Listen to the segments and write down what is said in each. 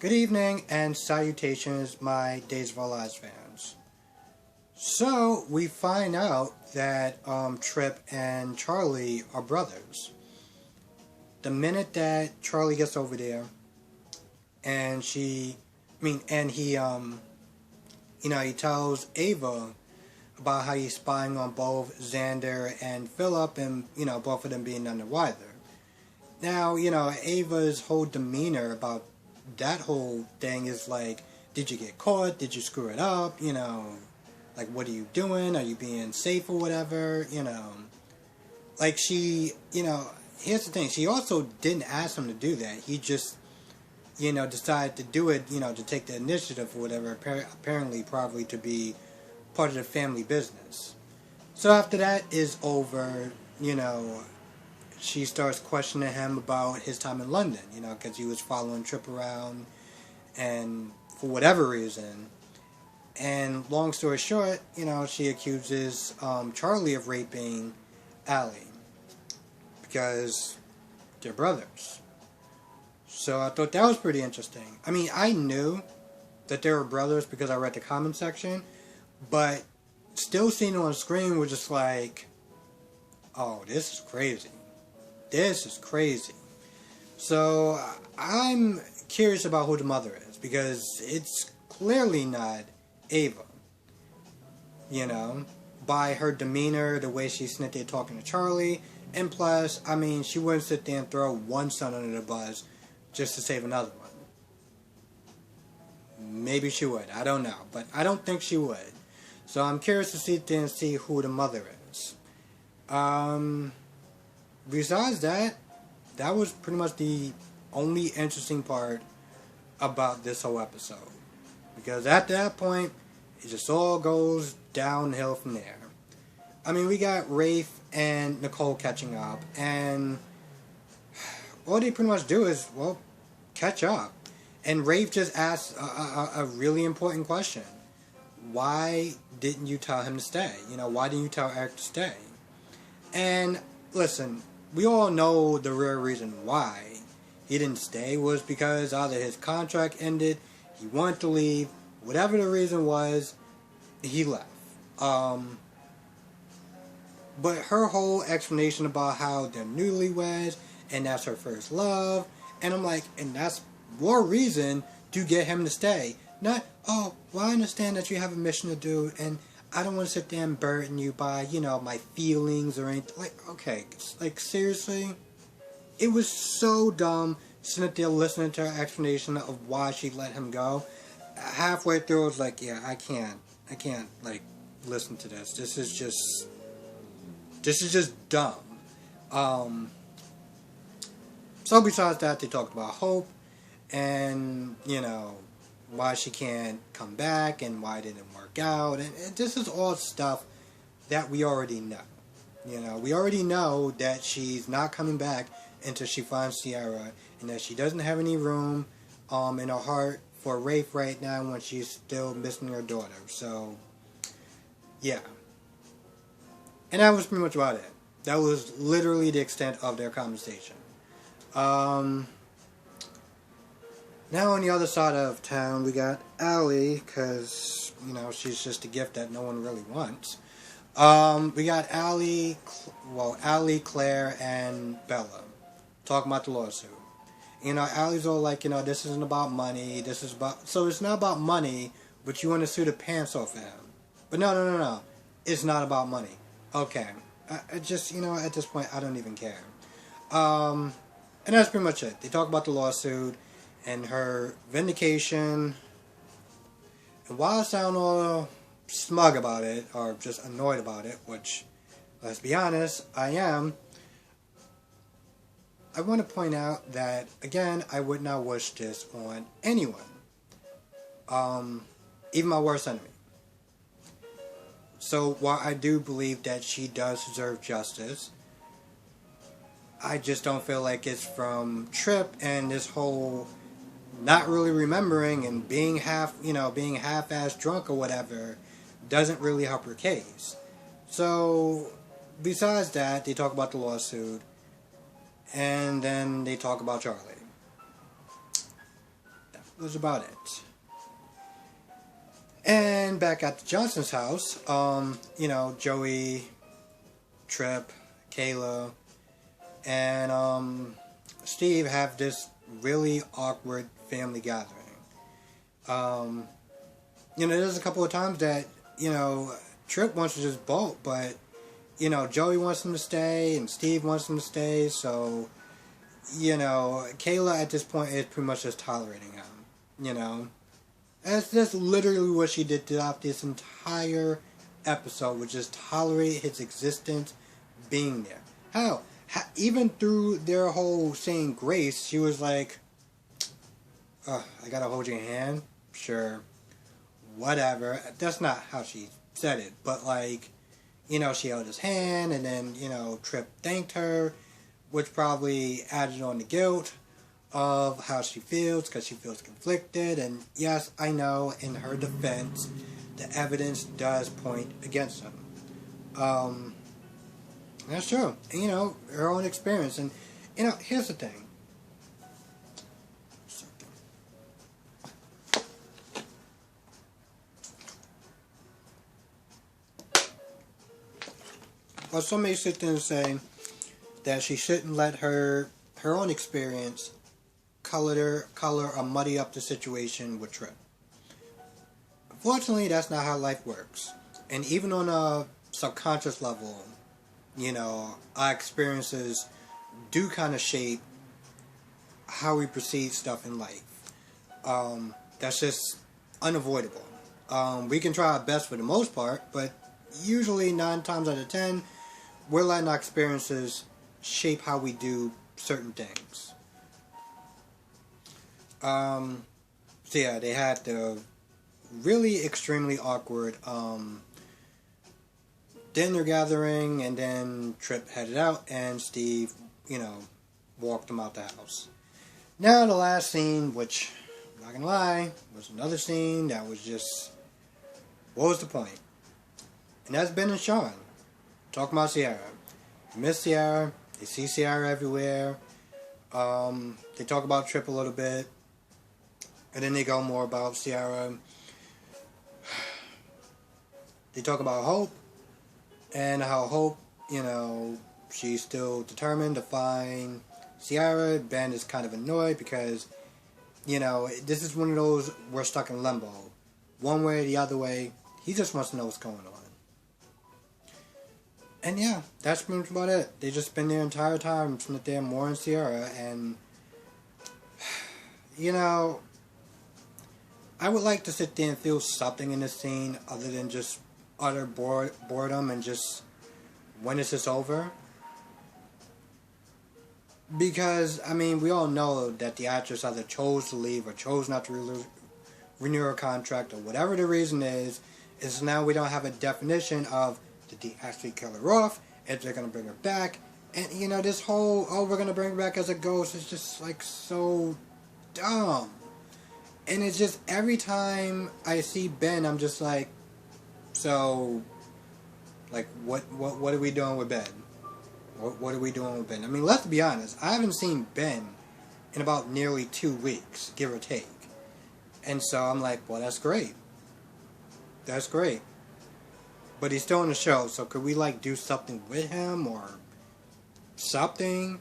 Good evening and salutations, my Days of Our Lives fans. So, we find out that Trip and Charlie are brothers. The minute that Charlie gets over there, and he tells Ava about how he's spying on both Xander and Philip, and, both of them being none the wiser. Now, Ava's whole demeanor about that whole thing is like, did you get caught? Did you screw it up? Like, what are you doing? Are you being safe or whatever? Like here's the thing. She also didn't ask him to do that. He just, decided to do it, to take the initiative or whatever, apparently probably to be part of the family business. So after that is over, she starts questioning him about his time in London, because he was following Trip around and for whatever reason. And long story short, she accuses Charlie of raping Allie because they're brothers. So I thought that was pretty interesting. I mean, I knew that they were brothers because I read the comment section, but still seeing it on screen was just like, oh, this is crazy. This is crazy. So I'm curious about who the mother is, because it's clearly not Ava. By her demeanor, the way she's sitting there talking to Charlie, and plus, she wouldn't sit there and throw one son under the bus just to save another one. Maybe she would, I don't know, but I don't think she would. So I'm curious to sit there and see who the mother is. Besides that, that was pretty much the only interesting part about this whole episode. Because at that point, it just all goes downhill from there. We got Rafe and Nicole catching up, and all they pretty much do is, catch up. And Rafe just asks a really important question. Why didn't you tell him to stay? Why didn't you tell Eric to stay? And listen, we all know the real reason why he didn't stay was because either his contract ended, he wanted to leave, whatever the reason was, he left. But her whole explanation about how they're newlyweds, and that's her first love, and I'm like, and that's more reason to get him to stay. Not, oh, well, I understand that you have a mission to do, and I don't want to sit there and burden you by, my feelings or anything. Like, okay, like, seriously? It was so dumb sitting there listening to her explanation of why she let him go. Halfway through, I was like, yeah, I can't, like, listen to this. This is just dumb. So besides that, they talked about Hope, and, why she can't come back, and why it didn't work out, and this is all stuff that we already know. We already know that she's not coming back until she finds Sierra, and that she doesn't have any room in her heart for Rafe right now when she's still missing her daughter. So, yeah. And that was pretty much about it. That was literally the extent of their conversation. Now on the other side of town, we got Allie, because, she's just a gift that no one really wants. We got Allie, Claire, and Bella talking about the lawsuit. Allie's all like, this isn't about money, so it's not about money, but you want to sue the pants off of him. But no, it's not about money. Okay, I just, at this point, I don't even care. And that's pretty much it. They talk about the lawsuit and her vindication. And while I sound all smug about it, or just annoyed about it, which, let's be honest, I am, I want to point out that, again, I would not wish this on anyone. Even my worst enemy. So, while I do believe that she does deserve justice, I just don't feel like it's from Trip and this whole not really remembering and being half-ass drunk or whatever doesn't really help her case. So, besides that, they talk about the lawsuit, and then they talk about Charlie. was about it. And back at the Johnson's house, Joey, Trip, Kayla, and Steve have this really awkward family gathering. There's a couple of times that, Trip wants to just bolt, but, Joey wants him to stay, and Steve wants him to stay, so, Kayla at this point is pretty much just tolerating him, That's just literally what she did throughout this entire episode, was just tolerate his existence being there. Hell, even through their whole saying grace, she was like, I gotta hold your hand? Sure. Whatever. That's not how she said it, but she held his hand, and then, Trip thanked her, which probably added on the guilt of how she feels, because she feels conflicted. And yes, I know, in her defense, the evidence does point against him. That's true. And, her own experience. And, here's the thing. Well, somebody sit there and say that she shouldn't let her own experience color or muddy up the situation with Trip. Unfortunately, that's not how life works. And even on a subconscious level, our experiences do kind of shape how we perceive stuff in life. That's just unavoidable. We can try our best for the most part, but usually 9 times out of 10, we're letting our experiences shape how we do certain things. So yeah, they had the really extremely awkward dinner gathering, and then Trip headed out, and Steve, walked him out the house. Now the last scene, which, I'm not gonna lie, was another scene that was just, what was the point? And that's Ben and Sean talking about Ciara. They miss Ciara. They see Ciara everywhere. They talk about Trip a little bit. And then they go more about Ciara. They talk about Hope. And how Hope, she's still determined to find Ciara. Ben is kind of annoyed because, this is one of those, we're stuck in limbo. One way or the other way. He just wants to know what's going on. And yeah, that's pretty much about it. They just spend their entire time spent there mourning Ciara, and I would like to sit there and feel something in this scene other than just utter boredom and just, when is this over? Because, we all know that the actress either chose to leave or chose not to renew her contract, or whatever the reason is now we don't have a definition of, did they actually kill her off? If they're going to bring her back? And, this whole, we're going to bring her back as a ghost is just, so dumb. And it's just, every time I see Ben, I'm just like, so, what are we doing with Ben? What are we doing with Ben? Let's be honest, I haven't seen Ben in about nearly 2 weeks, give or take. And so I'm like, well, that's great. That's great. But he's still in the show, so could we, do something with him, or something?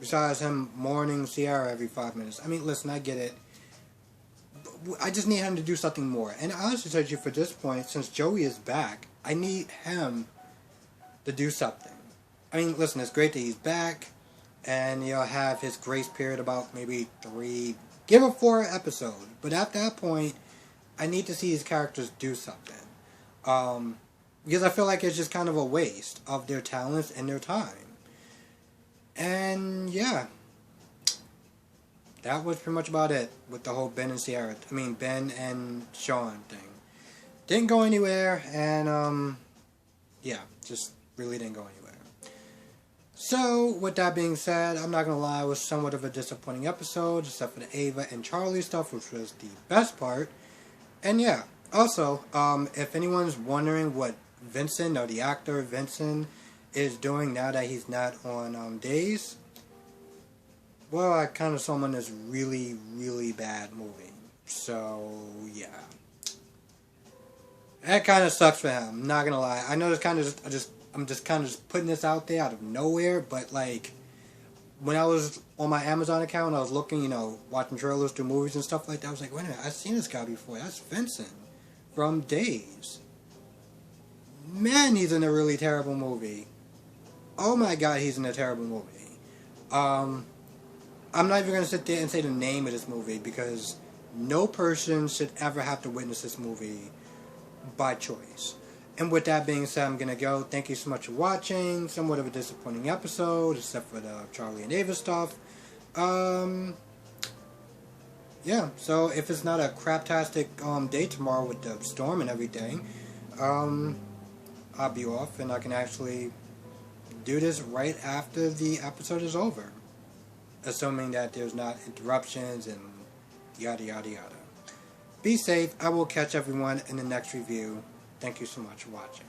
Besides him mourning Ciara every 5 minutes. Listen, I get it. I just need him to do something more. And I honestly told you, for this point, since Joey is back, I need him to do something. Listen, it's great that he's back, and he'll have his grace period about maybe 3, give it 4 episodes. But at that point, I need to see his characters do something. Because I feel like it's just kind of a waste of their talents and their time. And yeah, that was pretty much about it with the whole Ben and Ciara. Ben and Sean thing. Didn't go anywhere, and yeah, just really didn't go anywhere. So, with that being said, I'm not gonna lie, it was somewhat of a disappointing episode, except for the Ava and Charlie stuff, which was the best part. And yeah, also, if anyone's wondering what Vincent, or the actor Vincent, is doing now that he's not on Days, well, I kind of saw him in this really, really bad movie. So, yeah. That kind of sucks for him. I'm not gonna lie. I know it's kind of I'm just kind of just putting this out there out of nowhere, but like when I was on my Amazon account, I was looking, watching trailers to movies and stuff like that. I was like, wait a minute, I've seen this guy before. That's Vincent from Days. Man, he's in a really terrible movie. Oh my god, he's in a terrible movie. I'm not even gonna sit there and say the name of this movie because no person should ever have to witness this movie by choice. And with that being said, I'm gonna go. Thank you so much for watching. Somewhat of a disappointing episode, except for the Charlie and Ava stuff. Yeah. So if it's not a craptastic day tomorrow with the storm and everything, I'll be off and I can actually do this right after the episode is over, assuming that there's not interruptions and yada yada yada. Be safe. I will catch everyone in the next review. Thank you so much for watching.